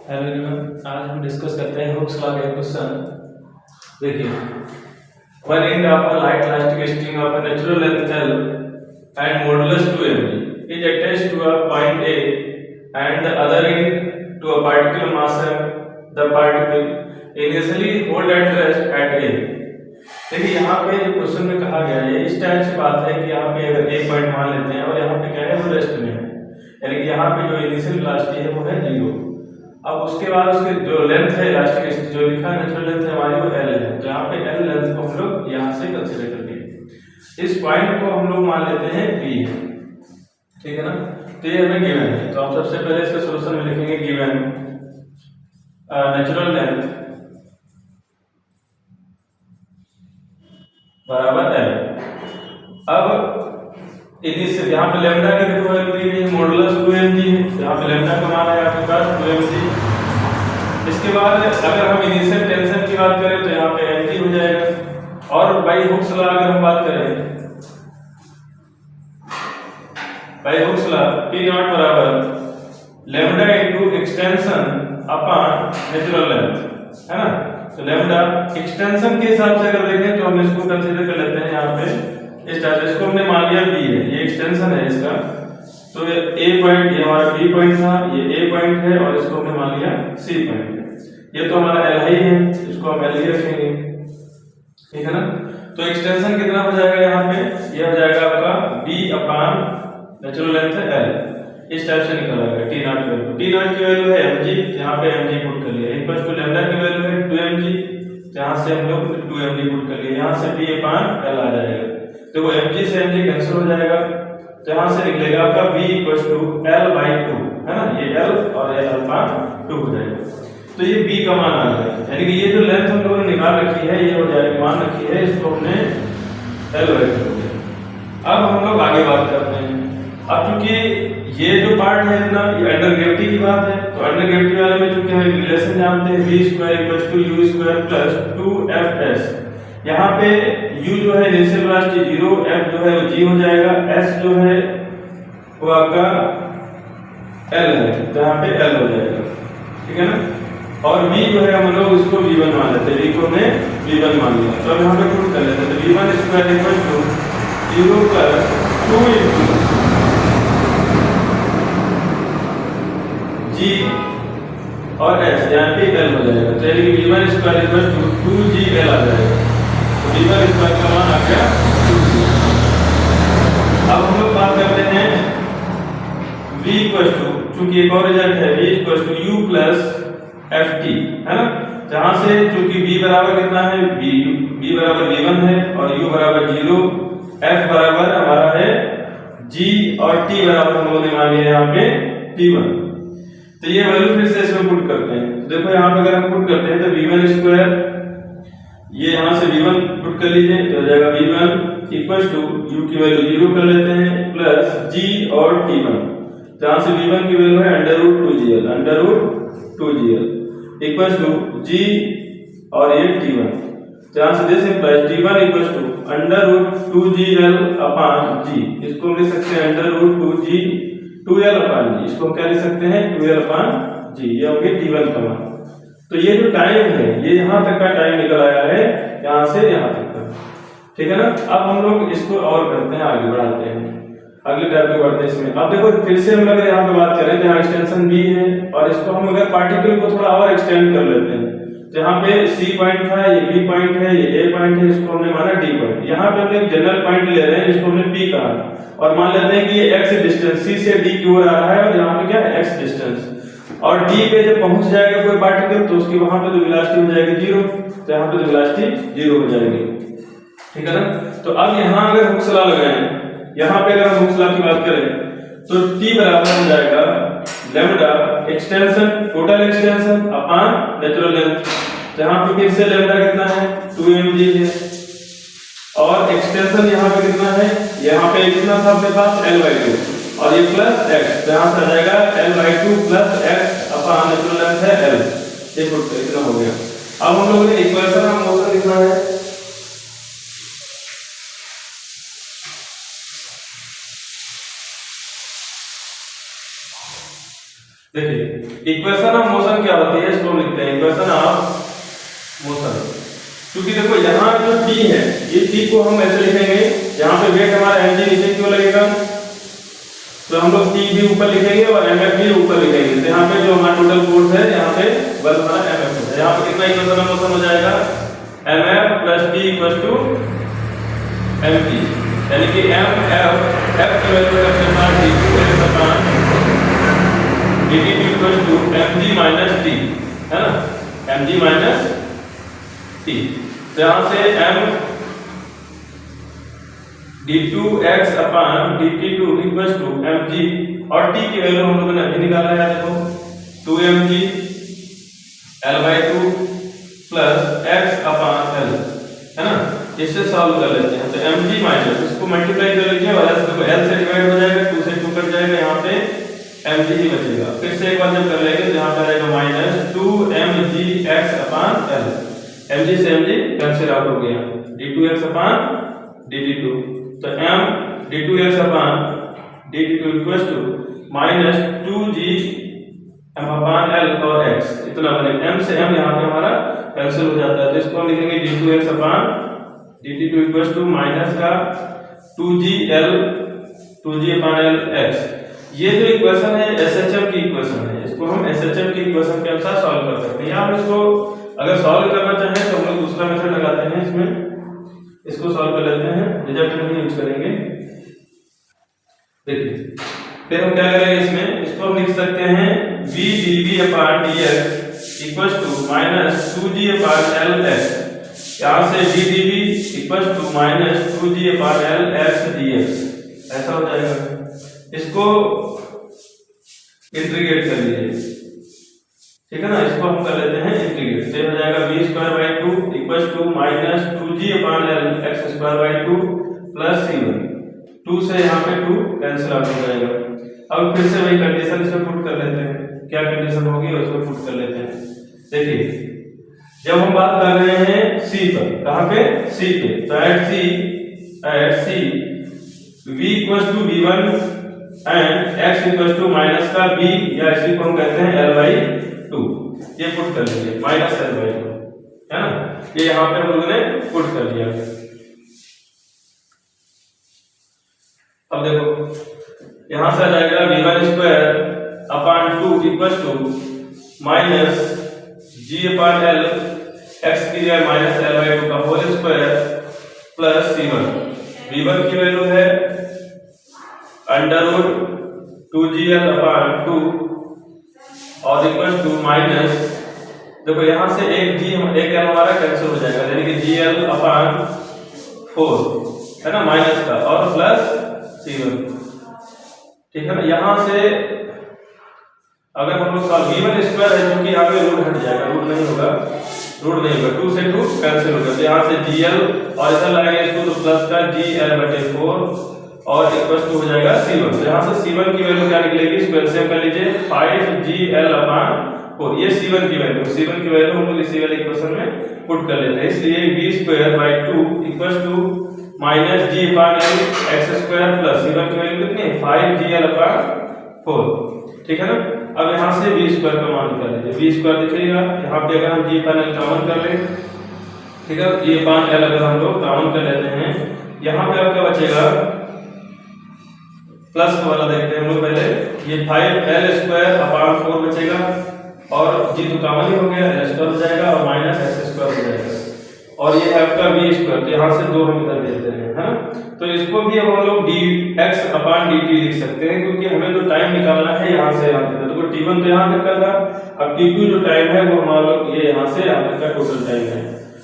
Hello everyone, आज हम discuss करते हैं हुक्स लॉ का क्वेश्चन। देखिए, one end of a light elastic string of a natural length L and modulus 2 mg is attached to a point A and the other end to a particular mass M. The particle initially hold at rest at A. देखिए यहाँ पे जो question में कहा गया है इस type से बात है कि यहाँ पे अगर एक पॉइंट मान लेते हैं और यहाँ पे क्या है वो रेस्ट में है, यानी कि यहाँ पे जो इनिशियल वेलोसिटी है वो है 0। अब उसके बाद उसके जो लेंथ है इलास्टिक जो लिखा है नेचुरल लेंथ है हमारी वो L है, तो यहाँ पे L लेंथ को हम लोग यहाँ से कंसीडर करके इस पॉइंट को हम लोग मान लेते हैं B है, ठीक है ना। तो ये हमें गिवन है, तो हम सबसे पहले इसके सोल्यूशन में लिखेंगे गिवन नेचुरल लेंथ बराबर L। अब इनिशियल यहाँ पे लैम्डा की देखो वैल्यू दी गई है मॉडुलस 2mg है, यहाँ पे लैम्डा का मान है आपके पास 2mg। इसके बाद अगर हम इनिशियल टेंशन की बात करें तो यहाँ पे mg हो जाएगा, और बाई हुक्स लॉ अगर हम बात करें by Hooke's law P nought बराबर lambda into extension upon natural length, है ना। तो लैम्डा एक्सटेंशन के हिसाब से अगर देखें तो हम इसको कंसीडर कर लेते हैं यहाँ पे इस टाइप, इसको हमने मान लिया B है, ये एक्सटेंशन है इसका, तो ये A पॉइंट ये हमारा B पॉइंट था, ये A पॉइंट है और इसको हमने मान लिया C पॉइंट है। ये तो हमारा L ही है, इसको हम L ही रखेंगे, ठीक है ना। तो एक्सटेंशन कितना हो जाएगा यहाँ पे, ये हो जाएगा आपका B अपॉन नेचुरल लेंथ है L, इस टाइप से निकल आएगा। T नॉट की वैल्यू, T नॉट की वैल्यू है mg, यहाँ पे mg पुट कर लिया, इक्वल टू लैम्डा की वैल्यू है 2mg, यहाँ से हम लोग 2mg पुट कर लिए, यहाँ से B अपॉन L आ जाएगा। तो वो mg से mg कैंसिल हो जाएगा, तो यहाँ से निकलेगा आपका B इक्वल टू L/2, है ना, ये L और ये L/2 हो जाएगा। तो ये B का मान आ गया, यानी कि ये जो लेंथ हम लोगों ने निकाल रखी है ये हो जाएगी, मान रखी है, इसको हमने L/2 हो गया। अब हम लोग आगे बात करते हैं। अब चूंकि ये जो पार्ट है इतना ये अंडर ग्रेविटी की बात है, तो अंडर ग्रेविटी वाले में चूंकि हम रिलेशन जानते हैं v² = u² + 2fs। यहाँ पे u जो है इनिशियल वेलोसिटी 0, f जो है वो g हो जाएगा, s जो है वो आपका l है, तो यहाँ पे l हो जाएगा, ठीक है ना। और v जो है हम लोग इसको v1 मान लेते हैं, v को हमने v1 मान लिया, तो अब यहाँ पे पुट कर लेते हैं, तो v1² = 0 + 2 g और s, यहाँ पे l हो जाएगा, तो यानी कि v1² = 2gl आ जाएगा, तो v1² का मान आ गया 2g। अब हम लोग बात करते हैं v इक्वल टू, चूंकि एक और रिजल्ट है v equal to u plus ft, है ना। जहां से चूंकि b बराबर कितना है, b बराबर v1 है और u बराबर 0, f बराबर हमारा है g और t बराबर हम लोगों ने मान लिया यहाँ पे t1। तो ये वैल्यू फिर से इसमें पुट करते हैं, तो देखो यहाँ पे अगर हम पुट करते हैं तो v1², ये यहाँ से v1 पुट कर लीजिए, तो हो जाएगा v1 इक्वल टू u की वैल्यू 0 कर लेते हैं प्लस g और t1, जहाँ से v1 की वैल्यू है √2gl इक्वल टू g और ये t1, जहाँ से this implies t1 equal to √2gl upon g, इसको हम लिख सकते हैं √2l अपॉन g, इसको हम क्या लिख सकते हैं 2l अपॉन g, ये हो गया t1 का मान। तो ये जो टाइम है ये यहाँ तक का टाइम निकल आया है, यहाँ से यहाँ तक का, ठीक है ना। अब हम लोग इसको और करते हैं, आगे बढ़ाते हैं, अगले टाइप में बढ़ते हैं इसमें। अब देखो फिर से हम अगर यहाँ पे बात करें तो यहाँ एक्सटेंशन B है, और इसको हम अगर पार्टिकल को थोड़ा और एक्सटेंड कर लेते हैं, तो यहाँ पे C पॉइंट था, ये B पॉइंट है, ये A पॉइंट है, इसको हमने माना D पॉइंट। यहाँ पे हम एक जनरल पॉइंट ले रहे हैं जिसको हमने P कहा, और मान लेते हैं कि ये x डिस्टेंस C से D की ओर आ रहा है, और यहाँ पे क्या है x डिस्टेंस, और D पे जब पहुंच जाएगा कोई पार्टिकल तो उसकी वहां पे तो वेलोसिटी हो जाएगी 0, तो यहाँ पे तो वेलोसिटी 0 हो जाएगी, ठीक है ना। तो अब यहाँ अगर हुक्स लॉ लगाएं, यहाँ पे अगर हम हुक्स लॉ की बात करें तो T बराबर हो जाएगा lambda extension, total extension upon natural length. तो यहाँ पे फिर से लैम्डा कितना है 2mg है, और एक्सटेंशन यहाँ पे कितना है, यहाँ पे कितना था अपने पास L/2, और ये प्लस x, तो यहाँ से आ जाएगा L/2 plus x upon natural length है L, ये इतना हो गया। अब हम लोगों ने इक्वेशन ऑफ मोशन लिखना है, देखिए इक्वेशन ऑफ मोशन क्या होती है, इसको लिखते हैं इक्वेशन ऑफ मोशन। क्योंकि देखो यहाँ जो टी है, ये टी को हम ऐसे लिखेंगे, यहाँ पे वेट हमारा mg नीचे क्यों लगेगा, तो हम लोग टी भी ऊपर लिखेंगे और mf भी ऊपर लिखेंगे। तो यहाँ पे जो हमारा टोटल फोर्स है, यहाँ पे बल हमारा mf है। यहाँ पे कितना इक्वेशन ऑफ मोशन हो जाएगा, mf plus t equal to mp, यानी कि mf f की वैल्यू रखते हैं d2 upon dt equal to mg minus t, है ना, mg माइनस t। तो यहाँ से m d2x upon dt2 equal to mg, और t की वैल्यू हम लोगों ने अभी निकाला है, देखो 2mg L/2 plus x upon L, है ना। इससे सॉल्व कर लेते हैं। तो mg माइनस इसको मल्टीप्लाई कर लीजिए और ऐसे देखो L से डिवाइड हो जाएगा, 2 से 2 कट जाएगा, यहाँ पे mg ही बचेगा। फिर से एक बार जब कर लेंगे तो यहाँ पे आएगा minus 2mgx upon L, mg से mg कैंसिल आउट हो गया, d2x अपॉन dt2, तो m d2x upon dt2 equal to minus 2g m upon L और x, इतना बनेगा। m से m यहाँ पे हमारा कैंसिल हो जाता है, तो इसको हम लिखेंगे d2x upon dt2 equal to minus का 2g अपॉन L x। ये जो इक्वेशन है SHM की इक्वेशन है, इसको हम SHM की इक्वेशन के अनुसार सॉल्व कर सकते हैं। या हम इसको अगर सॉल्व करना चाहें तो हम लोग दूसरा मेथड लगाते हैं, इसमें इसको सॉल्व कर लेते हैं, रिजल्ट नहीं यूज करेंगे। देखिए फिर हम क्या करेंगे, इसमें इसको हम लिख सकते हैं v dv upon dx equal to minus 2g upon L x, यहाँ से v dv equal to minus 2g upon L x dx, ऐसा हो जाएगा। इसको इंटीग्रेट कर लीजिए, ठीक है ना, इसको हम कर लेते हैं इंटीग्रेट, तो हो जाएगा v² 2 equal to minus 2g upon L x² 2 plus c1, 2 से यहाँ पे 2 कैंसिल आउट हो जाएगा। अब फिर से वही कंडीशन इसमें पुट कर लेते हैं, क्या कंडीशन होगी उसमें पुट कर लेते हैं। देखिए जब हम बात कर रहे हैं c पर, कहाँ पे, c पे, तो at c v equal to v1 and x equal to minus का b, या इसी को हम कहते हैं L/2, ये पुट कर लीजिए माइनस L/2, है ना, ये यहाँ पे हम लोगों ने पुट कर लिया। अब देखो यहाँ से आ जाएगा v1² upon 2 equal to minus g upon L x की जगह माइनस L/2 का whole square plus c1, v1 की वैल्यू है अंडर रूट 2gl अपॉन 2 और इक्वल टू माइनस, देखो यहाँ से एक l हमारा कैंसिल हो जाएगा, यानी कि gl अपॉन 4, है ना, माइनस का, और प्लस c1, ठीक है ना। यहाँ से अगर हम लोग v1² है, क्योंकि यहाँ पे रूट हट जाएगा, रूट नहीं होगा, 2 से 2 कैंसिल होगा, तो यहाँ से gl और इधर लाएंगे इसको तो प्लस का gl/4 और इक्वल टू हो जाएगा c1। तो यहाँ से c1 की वैल्यू क्या निकलेगी, इसको एलसीएम कर लीजिए, 5gl अपॉन 4, ये c1 की वैल्यू हम लोग इसी वाले इक्वेशन में पुट कर लेते हैं। इसलिए v² 2 equal to minus g upon L x² plus c1 की वैल्यू कितनी है, 5gl अपॉन 4, ठीक है ना। अब यहाँ से v² का मान निकाल लीजिए, v² दिखेगा यहाँ पे, अगर हम g अपॉन L कॉमन कर ले, ठीक है, g अपॉन L अगर हम लोग कॉमन कर लेते हैं, यहाँ पे आपका बचेगा प्लस वाला, देखते हैं हम लोग पहले, ये 5l² अपॉन 4 बचेगा, और g तो कॉमन ही हो गया, l² हो जाएगा और माइनस x² हो जाएगा, और ये है आपका v², तो यहाँ से 2 हम इधर देते हैं, है ना। तो इसको भी अब हम लोग dx अपॉन dt लिख सकते हैं, क्योंकि हमें तो टाइम निकालना है यहाँ से यहाँ तक, तो t1 तो यहाँ तक का था, अब t2 जो टाइम है वो हमारा लोग ये यहाँ से यहाँ तक का टोटल टाइम है,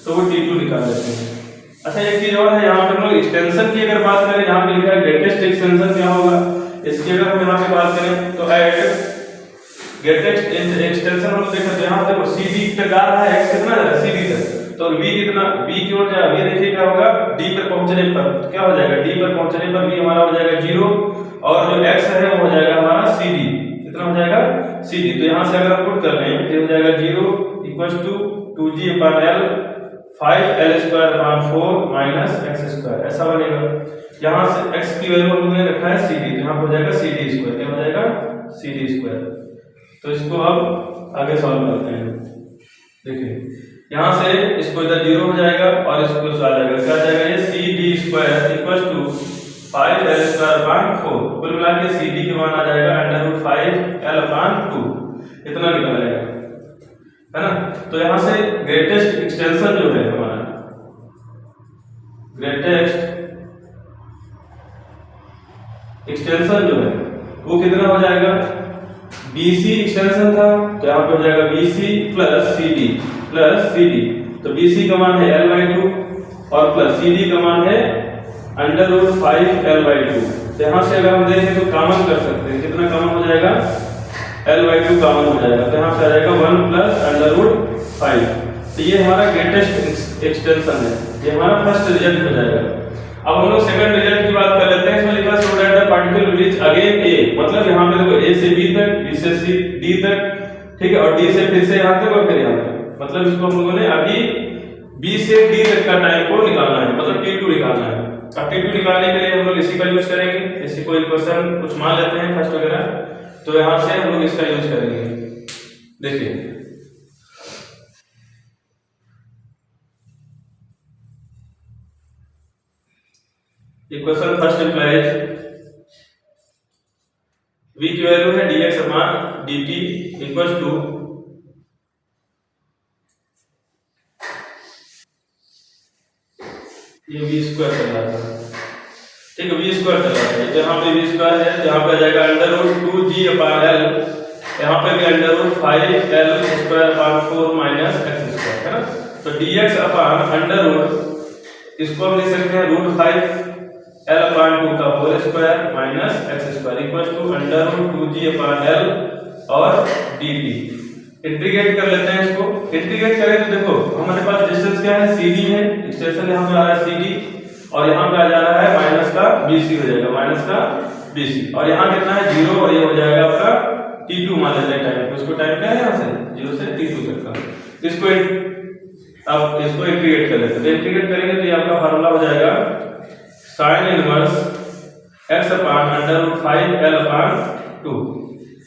तो वो t2 निकाल लेते हैं। अच्छा एक चीज और है, यहाँ पे हम लोग एक्सटेंशन की अगर बात करें, यहाँ पे लिखा है ग्रेटेस्ट एक्सटेंशन क्या होगा, इसकी अगर हम यहाँ पे बात करें तो एट ग्रेटेस्ट एक्सटेंशन हम देखा, तो यहाँ देखो CD तक आ रहा है, x कितना है CD तक, तो v कितना, v की ओर जाएगा, v देखिए क्या होगा, d पर पहुंचने पर क्या हो जाएगा, d पर पहुंचने पर v हमारा हो जाएगा 0, और जो x है वो हो जाएगा हमारा CD, कितना हो जाएगा CD। तो यहाँ से अगर हम पुट कर रहे हैं तो हो जाएगा 0 equal to 2g upon L 5l² upon 4 minus x², ऐसा बनेगा। यहाँ से x की वैल्यू हमने रखा है CD, तो यहाँ हो जाएगा CD², क्या हो जाएगा CD²। तो इसको अब आगे सॉल्व करते हैं। देखिए यहाँ से इसको इधर 0 हो जाएगा और इसको आ जाएगा, क्या आ जाएगा, ये C D square equal to 5l square upon 4। कुल मिला के सी डी के मान आ जाएगा √5l अपॉन 2, इतना निकल आएगा, है ना। तो यहाँ से ग्रेटेस्ट एक्सटेंशन जो है हमारा, ग्रेटेस्ट एक्सटेंशन जो है वो कितना हो जाएगा, BC एक्सटेंशन था तो यहाँ पे हो जाएगा BC प्लस CD। तो BC का मान है l/2 और प्लस CD का मान है √5l/2। तो यहाँ से अगर हम देखें तो कॉमन कर सकते हैं, कितना कॉमन हो जाएगा, l/2 कॉमन हो जाएगा, तो यहाँ से आ जाएगा 1 प्लस √5। तो ये हमारा ग्रेटेस्ट एक्सटेंशन है, ये हमारा फर्स्ट रिजल्ट हो जाएगा। अब हम लोग सेकंड रिजल्ट की बात कर लेते हैं। इसमें लिखा है so that the particle reach again A, मतलब यहाँ पे देखो A से B तक, B से C D तक, ठीक है, और D से फिर से यहाँ तक और फिर यहाँ तक, मतलब इसको हम लोगों ने अभी B से D तक का टाइम को निकालना है, मतलब T2 निकालना है। अब T2 निकालने के लिए हम लोग इसी का यूज करेंगे। इसी कोई क्वेश्चन कुछ मान लेते हैं फर्स्ट वगैरह, तो यहाँ से हम लोग इसका यूज करेंगे। देखिए इक्वेशन फर्स्ट इंप्लाइज v की वैल्यू है dx upon dt equals to ये v स्क्वायर चल रहा है, ठीक है, v स्क्वायर चल रहा है, जहां पे v स्क्वायर है जहां पे जाएगा √2g अपॉन l, यहां पे भी √5l square upon 4 minus x square, है ना। तो dx अपॉन √ इसको हम लिख सकते हैं √5 l अपॉन 2 का whole square minus x square equal to √2g upon l और dt। इंटीग्रेट कर लेते हैं इसको। इंटीग्रेट करें तो देखो हमारे पास डिस्टेंस क्या है, CD है, एक्सटेंशन यहाँ पे आ रहा है CD और यहाँ पे आ जा रहा है माइनस का BC हो जाएगा, माइनस का BC, और यहाँ कितना है 0 और ये हो जाएगा आपका T2 मान लेते हैं टाइम, तो इसको टाइम क्या है यहाँ से 0 से T2 तक का। इसको अब इसको इंटीग्रेट कर लेते हैं। तो इंटीग्रेट करेंगे तो ये आपका फार्मूला हो जाएगा sin inverse x upon √5l upon 2,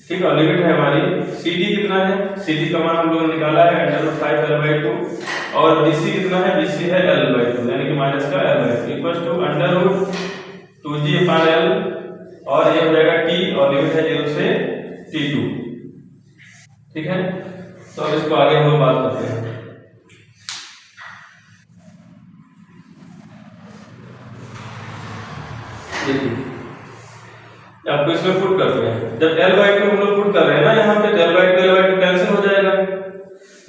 ठीक है, और लिमिट है हमारी CD कितना है, CD का मान हम लोगों ने निकाला है √5l/2 और BC कितना है, BC है l/2 यानी कि माइनस का l/2 equal to √2g upon l और ये हो जाएगा t और लिमिट है 0 से T2, ठीक है। तो अब इसको आगे हम लोग बात करते हैं। आपको इसमें पुट करते हैं, जब l/2 हम लोग पुट कर रहे हैं ना, यहाँ पे l/2 कैंसिल हो जाएगा,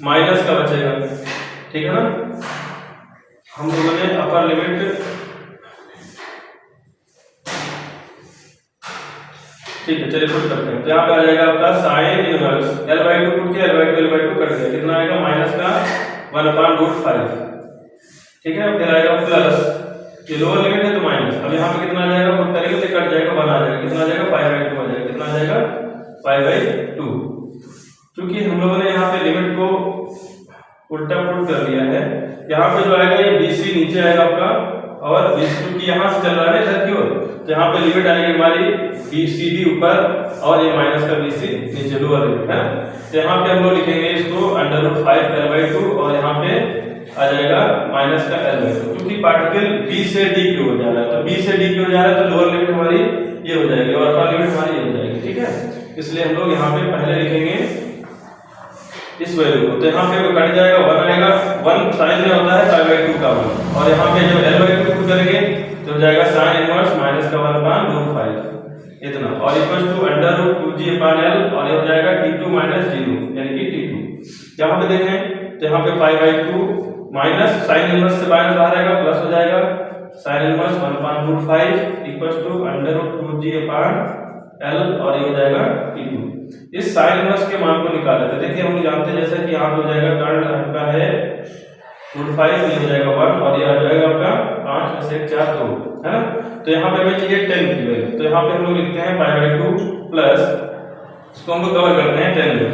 माइनस का बचेगा, ठीक है ना। हम लोगों ने अपर लिमिट, ठीक है, चलिए पुट करते हैं। तो यहाँ पे आ जाएगा आपका sin इनवर्स l/2 पुट किया, l/2 कट गया, कितना आएगा माइनस का 1/√5, ठीक है। फिर आएगा प्लस, ये लोअर लिमिट है तो माइनस, अब यहाँ पे कितना आ जाएगा, पुट करेंगे तो कट जाएगा 1 आ जाएगा, कितना आ जाएगा 5/2 आ जाएगा, कितना आ जाएगा 5/2। क्योंकि हम लोगों ने यहाँ पे लिमिट को उल्टा पुट कर दिया है, यहाँ पे जो आएगा ये BC नीचे आएगा आपका और BC क्योंकि यहाँ से चल रहा है इधर की ओर, तो यहाँ पे लिमिट आएगी हमारी BCD ऊपर और ये माइनस का BC नीचे, लोअर लिमिट है। तो यहाँ पे हम लोग लिखेंगे इसको √5l/2 और यहाँ पे आ जाएगा माइनस का l/2, क्योंकि पार्टिकल B से D की ओर जा रहा है, तो B से D की ओर जा रहा है तो लोअर लिमिट हमारी ये हो जाएगी और अपर लिमिट हमारी ये हो जाएगी, ठीक है। इसलिए हम लोग यहाँ पे पहले लिखेंगे इस वैल्यू को, तो यहाँ पे कट जाएगा 1 आएगा, 1 साइन में होता है 5/2 का 1, और यहाँ पे जब l/2 पुट करेंगे तो हो जाएगा sin इनवर्स माइनस का 1/√5 इतना और equal to √2g upon l और ये हो जाएगा T2 माइनस 0 यानी कि T2। यहाँ पे देखें तो यहाँ पे 5/2 माइनस साइन इनवर्स से माइनस बाहर आएगा, प्लस हो जाएगा sin inverse 1/√5 equal to √2g upon l और ये हो जाएगा T2। इस sin इनवर्स के मान को निकाल लेते हैं। देखिए हम जानते हैं जैसा कि यहाँ पे हो जाएगा टर्न आपका है √5, ये हो जाएगा 1 और ये आ जाएगा आपका 5 में से 1 4 2, है ना। तो यहाँ पे हमें चाहिए 10 की वैल्यू, तो यहाँ पे हम लोग लिखते हैं 5/2 प्लस, इसको हम लोग कवर करते हैं 10 में,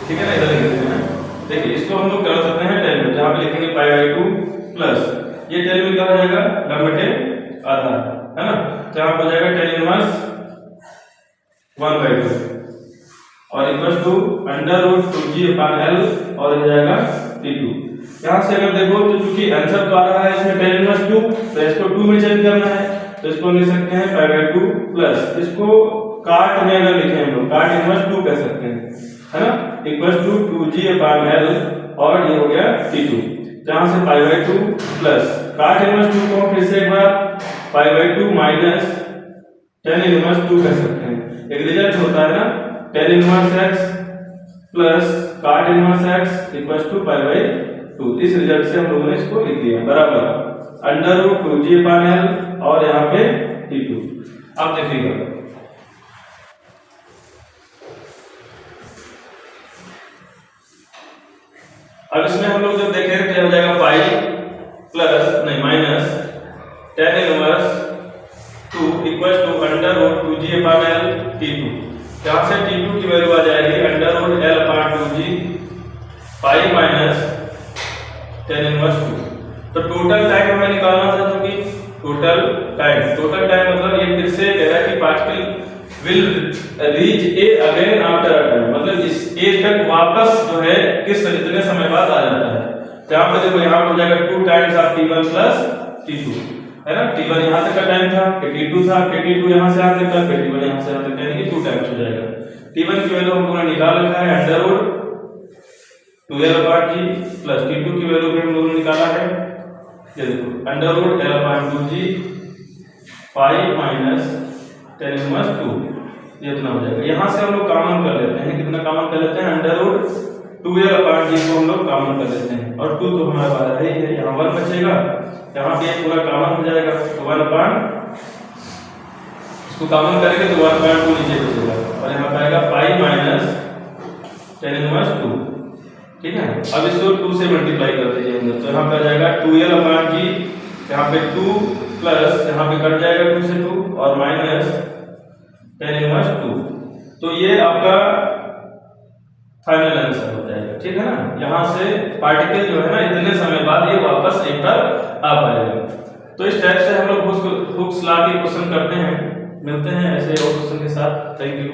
ठीक है ना, इधर लिख देते हैं। देखिए इसको हम लोग कर सकते हैं 10 में, जहाँ पे लिखेंगे 5/2 प्लस ये 10 में क्या हो जाएगा लंबटे आधा, है ना। तो यहाँ पे हो जाएगा 10 इनवर्स 1/2 और equal to under root 2g upon l और हो जाएगा t2। यहाँ से अगर देखो तो चूंकि आंसर तो आ रहा है इसमें tan इनवर्स 2, तो इसको 2 में चेंज करना है, तो इसको लिख सकते हैं पाई बाय 2 प्लस इसको काट में अगर लिखें हम लोग काट इनवर्स 2 कह सकते हैं, है ना, equal to 2g upon l और ये हो गया t2। जहां से pi by 2 plus cot inverse 2 को फिर से एक बार pi by 2 minus tan inverse 2 कह सकते हैं। एक रिजल्ट होता है ना tan inverse x plus cot inverse x equal to pi by 2। इस रिजल्ट से हम लोगों ने इसको लिख दिया बराबर under root 2g upon l और यहाँ पे t2। अब देखिएगा अब इसमें हम लोग जब देखें तो हो जाएगा पाई प्लस नहीं minus tan inverse 2 equal to under root 2g upon l t2। यहाँ से t2 की वैल्यू आ जाएगी under root l upon 2g pi minus tan inverse 2। तो टोटल टाइम हमें निकालना था, जो कि टोटल टाइम मतलब ये फिर से कह रहा है कि particle will reach a again after a time, मतलब इस ए तक वापस जो है किस इतने समय बाद आ जाता है। तो यहाँ पे देखो यहाँ पे हो जाएगा 2 times of t1 plus t2, है ना, t1 यहाँ तक का टाइम था, फिर t2 था, फिर t2 यहाँ से यहाँ तक का, फिर t1 यहाँ से यहाँ तक, यानी कि 2 टाइम्स हो जाएगा। t1 की वैल्यू हमको निकाल रखा है under root 12 upon g plus t2 की वैल्यू भी हम लोगों ने निकाला है, ये देखो under root l upon 2g pi minus tan inverse 2, ये इतना हो जाएगा। यहाँ से हम लोग कॉमन कर लेते हैं, कितना कॉमन कर लेते हैं अंडर रूट 12 अपॉन g को हम लोग कॉमन कर लेते हैं, और 2 तो हमारे पास है ही है, यहाँ 1 बचेगा, यहाँ पे पूरा कॉमन हो जाएगा, तो 1 अपॉन इसको कॉमन करेंगे तो 1/2 नीचे बचेगा, और यहाँ पे आएगा पाई माइनस tan इनवर्स 2, ठीक है। अब इसको 2 से मल्टीप्लाई कर दीजिए अंदर, तो यहाँ पे आ जाएगा 12 अपॉन g, यहाँ पे 2 प्लस यहाँ पे कट जाएगा 2 से 2 और माइनस tan इनवर्स 2। तो ये आपका फाइनल आंसर हो जाएगा, ठीक है ना। यहाँ से पार्टिकल जो है ना इतने समय बाद ये वापस एक बार आ पाएगा। तो इस टाइप से हम लोग हुक्स लॉ के क्वेश्चन करते हैं। मिलते हैं ऐसे और क्वेश्चन के साथ। Thank you.